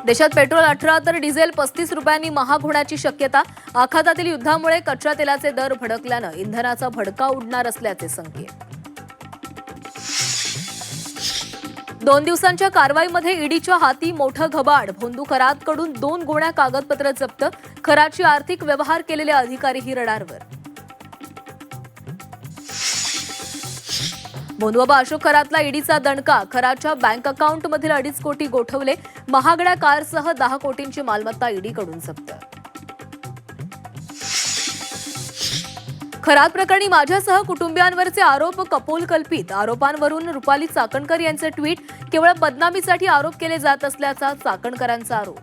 देशात पेट्रोल 18 तर डिझेल 35 रुपयांनी महाग होण्याची शक्यता. आखातातील युद्धामुळे कच्च्या तेलाचे दर भडकल्यानं इंधनाचा भडका उडणार असल्याचे संकेत. 2 दिवसांच्या कारवाईमध्ये ईडीच्या हाती मोठं घबाड. भोंदू खरातकडून 2 गोण्या कागदपत्र जप्त. खराची आर्थिक व्यवहार केलेले अधिकारीही रडारवर. भोंदूबाबा अशोक खरातला ईडीचा दणका. खराच्या बँक अकाउंटमधील 2.5 कोटी गोठवले. महागड्या कारसह 10 कोटींची मालमत्ता ईडीकडून जप्त. खरात प्रकरणी माझ्यासह कुटुंबियांवरचे आरोप कपोल कल्पित. आरोपांवरून रुपाली चाकणकर यांचे ट्विट. केवळ बदनामीसाठी आरोप केले जात असल्याचा चाकणकरांचा आरोप.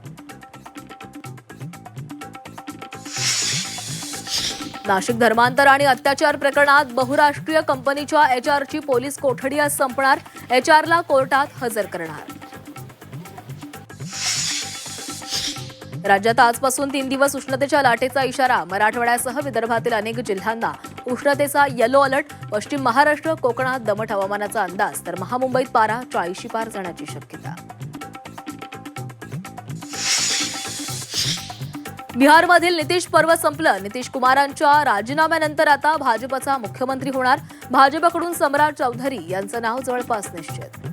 नाशिक धर्मांतर आणि अत्याचार प्रकरणात बहुराष्ट्रीय कंपनीच्या एचआरची पोलीस कोठडी आज संपणार. एचआरला कोर्टात हजर करणार. राज्यात आजपासून 3 दिवस उष्णतेच्या लाटेचा इशारा. मराठवाड्यासह विदर्भातील अनेक जिल्ह्यांना उष्णतेचा येलो अलर्ट. पश्चिम महाराष्ट्र, कोकणात दमट हवामानाचा अंदाज, तर महामुंबईत पारा 40 पार जाण्याची शक्यता. बिहारमधील नितीश पर्व संपलं. नितीश कुमारांच्या राजीनाम्यानंतर आता भाजपचा मुख्यमंत्री होणार. भाजपकडून सम्राट चौधरी यांचं नाव जवळपास निश्चित.